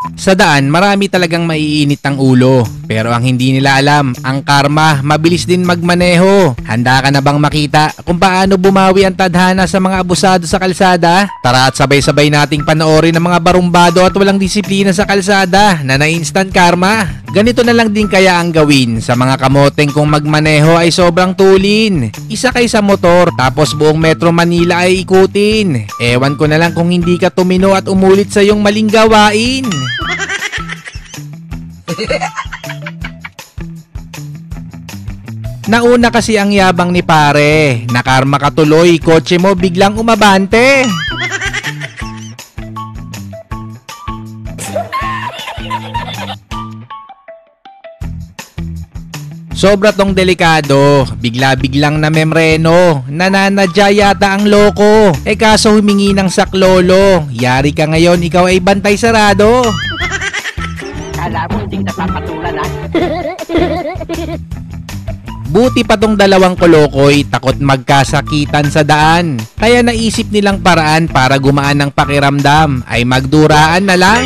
Sa daan, marami talagang maiinit ang ulo. Pero ang hindi nila alam, ang karma, mabilis din magmaneho. Handa ka na bang makita kung paano bumawi ang tadhana sa mga abusado sa kalsada? Tara at sabay-sabay nating panoorin ang mga barumbado at walang disiplina sa kalsada na na-instant karma. Ganito na lang din kaya ang gawin sa mga kamoteng kung magmaneho ay sobrang tulin. Isa kay sa motor tapos buong Metro Manila ay ikutin. Ewan ko na lang kung hindi ka tumino at umulit sa iyong maling gawain. Nauna kasi ang yabang ni pare. Nakarma ka tuloy, kotse mo biglang umabante. Sobra tong delikado, bigla-biglang na memreno, nananadya yata ang loko. Kaso humingi ng saklolo, yari ka ngayon, ikaw ay bantay sarado. Kala mo hindi kita papatulan ha? Buti pa tong dalawang kolokoy, takot magkasakitan sa daan. Kaya naisip nilang paraan para gumaan ng pakiramdam, ay magduraan na lang.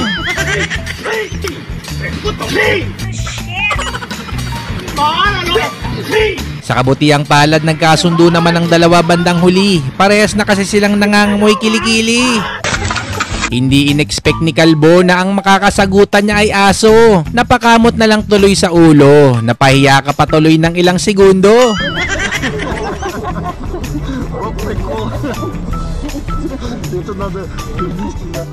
Sa kabutiang palad, nagkasundo naman ang dalawa bandang huli. Parehas na kasi silang nangangamoy kilikili. Hindi in-expect ni Kalbo na ang makakasagutan niya ay aso. Napakamot na lang tuloy sa ulo. Napahiya ka pa tuloy ng ilang segundo.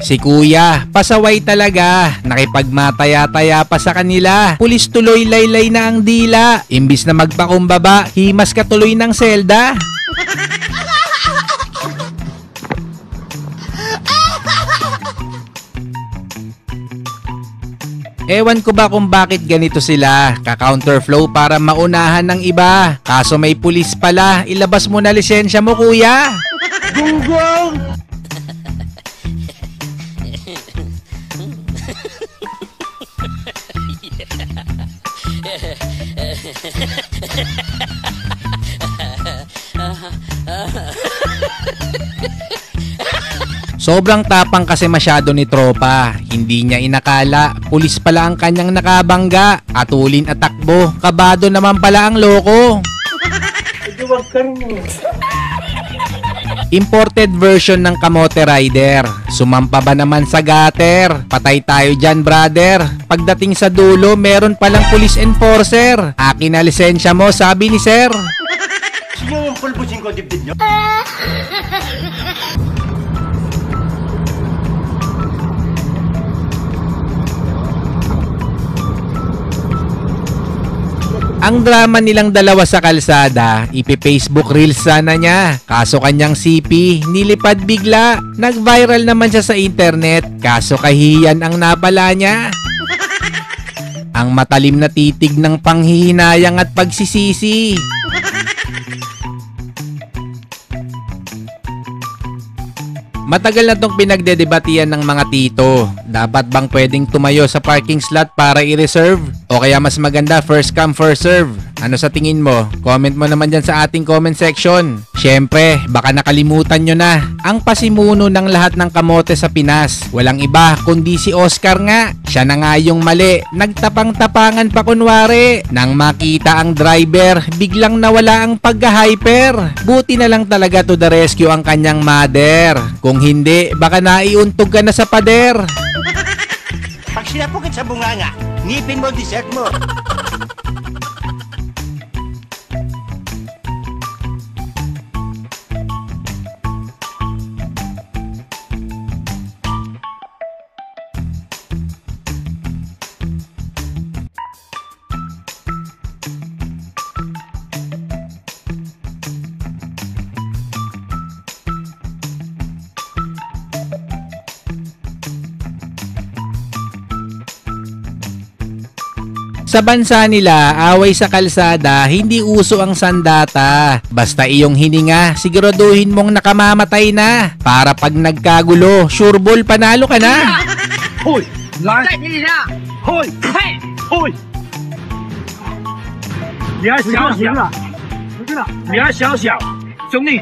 Si kuya, pasaway talaga. Nakipagmataya-taya pa sa kanila. Pulis tuloy laylay na ang dila. Imbis na magpakumbaba, himas ka tuloy ng selda. Ewan ko ba kung bakit ganito sila, ka-counterflow para maunahan ng iba. Kaso may pulis pala, ilabas mo na lisensya mo kuya. Gunggong! Sobrang tapang kasi masyado ni tropa. Hindi niya inakala, pulis pala ang kanyang nakabangga. Atulin at takbo, kabado naman pala ang loko. Imported version ng Kamote Rider. Sumampa ba naman sa gutter? Patay tayo dyan brother. Pagdating sa dulo, meron palang police enforcer. Akin na lisensya mo, sabi ni sir. Sino yung pulbusin ko dibdib nyo? Ang drama nilang dalawa sa kalsada, ipi-Facebook Reels sana niya. Kaso kanyang CP, nilipad bigla. Nag-viral naman siya sa internet, kaso kahiyan ang napala niya. Ang matalim na titig ng panghihinayang at pagsisisi. Matagal na tong pinagdedebatian ng mga tito. Dapat bang pwedeng tumayo sa parking slot para i-reserve? O kaya mas maganda first come first serve? Ano sa tingin mo? Comment mo naman dyan sa ating comment section. Syempre, baka nakalimutan nyo na. Ang pasimuno ng lahat ng kamote sa Pinas. Walang iba kundi si Oscar nga. Siya na nga yung mali. Nagtapang-tapangan pa kunwari. Nang makita ang driver, biglang nawala ang pagka-hyper. Buti na lang talaga to the rescue ang kanyang mother. Kung hindi, baka naiuntog ka na sa pader. Pag sinapukit sa bunganga, ngipin mo dessert mo. Sa bansa nila, away sa kalsada, hindi uso ang sandata. Basta iyong hininga, siguraduhin mong nakamamatay na. Para pag nagkagulo, sure ball panalo ka na. Hoy! Lai! Hoy! Hey! Hoy! 你还小小，你还小小，兄弟，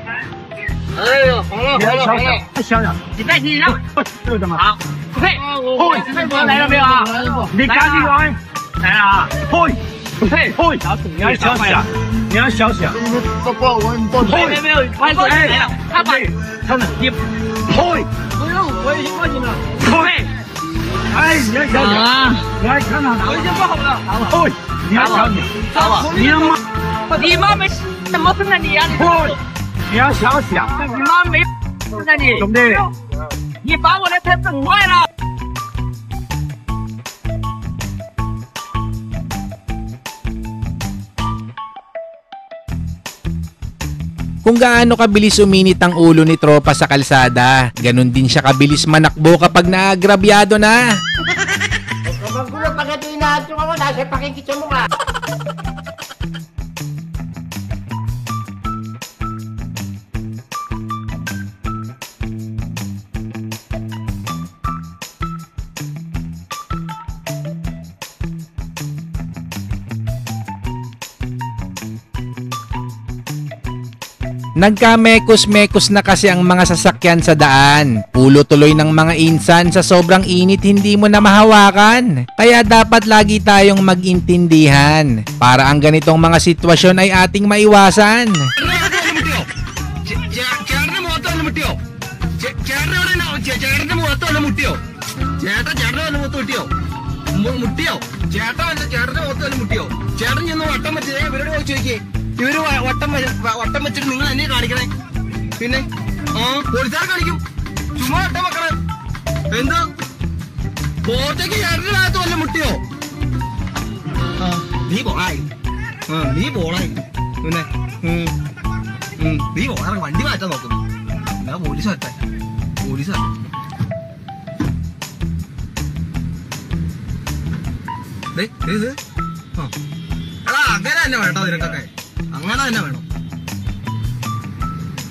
哎呦，好了你还小小，还小小，你别紧张，对的嘛。好，嘿，会来了没有啊？你赶紧来！来了啊！嘿，嘿，嘿！你要小小，你要小小。没有，快过来了，他把他们你，嘿，不用，我已经报警了。嘿，哎，你要小小啊！来看看，我已经报好了。嘿，你要小小，你他妈，你妈没怎么生的你呀？嘿，你要小小，你妈没生的你，兄弟。你把我的车整坏了。Kung gaano kabilis uminit ang ulo ni tropa sa kalsada, ganun din siya kabilis manakbo kapag naagrabyado na. Kapag gulo pag ito inaatyo ka mo, nasa pakikitsa mo ka. Nagkamekos-mekos na kasi ang mga sasakyan sa daan. Pulo tuloy ng mga insan sa sobrang init hindi mo na mahawakan. Kaya dapat lagi tayong mag-intindihan para ang ganitong mga sitwasyon ay ating maiwasan. ഇവര് വട്ടം വെച്ചിട്ട് നിങ്ങൾ എന്നെ കാണിക്കണേ പിന്നെ പോലീസുകാർ കാണിക്കും ചുമ്മാ വട്ടം വെക്കണേ എന്താ കോട്ടയ്ക്ക് ചേട്ടന്റെ ഭാഗത്ത് വല്ല മുട്ടിയോ നീ പോളായി നീ പോളായി പിന്നെ നീ പോളാ വണ്ടി മാറ്റാൻ നോക്കുന്നു എന്നാ പോലീസ് വരട്ടെ പോലീസ് എടാ അങ്ങനെ തന്നെ വേട്ടോ നിനക്കൊക്കെ അങ്ങനെ തന്നെ വേണം.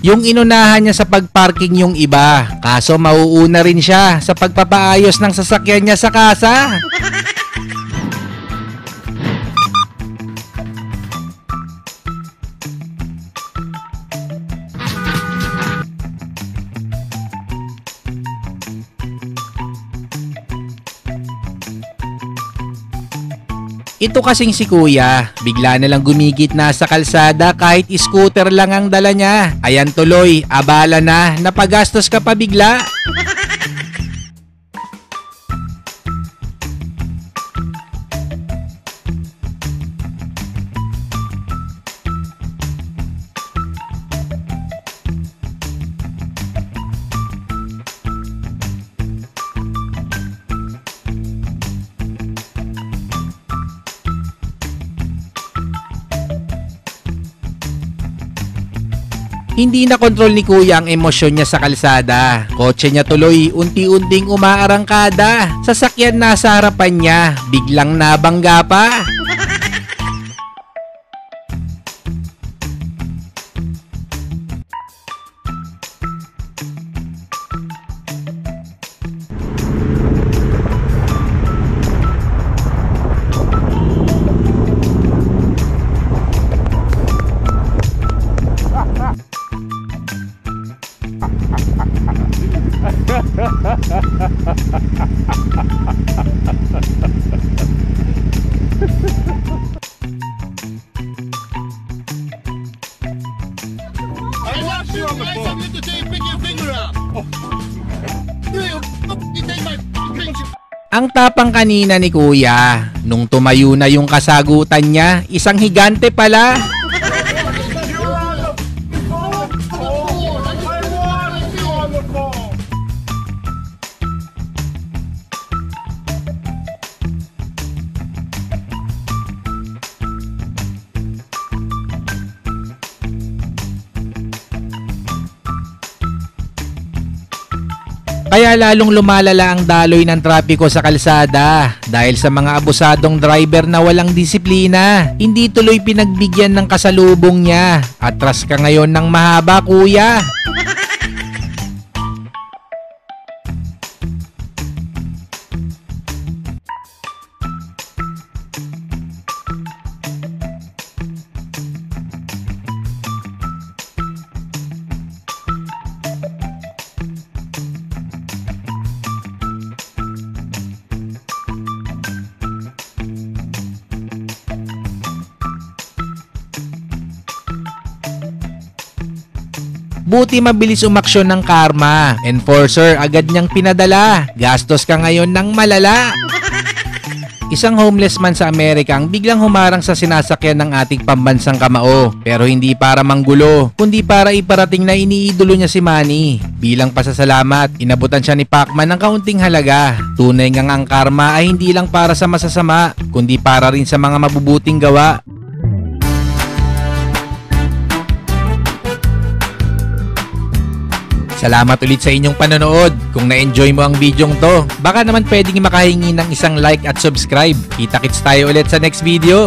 Yung inunahan niya sa pagparking yung iba, kaso mauuna rin siya sa pagpapaayos ng sasakyan niya sa kasa. Ito kasing si kuya, bigla na lang gumigit na sa kalsada kahit scooter lang ang dala niya. Ayan tuloy, abala na, napagastos ka pa bigla. Hindi na kontrol ni kuya ang emosyon niya sa kalsada. Kotse niya tuloy unti-unting umaarangkada. Sasakyan nasa harapan niya, biglang nabangga pa. Ang tapang kanina ni kuya, nung tumayo na yung kasagutan niya, isang higante pala. Kaya lalong lumalala ang daloy ng trapiko sa kalsada dahil sa mga abusadong driver na walang disiplina. Hindi tuloy pinagbigyan ng kasalubong niya. Atras ka ngayon ng mahaba, kuya. Buti mabilis umaksyon ng karma. Enforcer agad niyang pinadala. Gastos ka ngayon ng malala. Isang homeless man sa Amerika ang biglang humarang sa sinasakyan ng ating pambansang kamao. Pero hindi para manggulo, kundi para iparating na iniidolo niya si Manny. Bilang pasasalamat, inabutan siya ni Pacman ng kaunting halaga. Tunay ngang ang karma ay hindi lang para sa masasama, kundi para rin sa mga mabubuting gawa. Salamat ulit sa inyong panonood. Kung na-enjoy mo ang bidyong to, baka naman pwedeng makahingi ng isang like at subscribe. Kita-kits tayo ulit sa next video.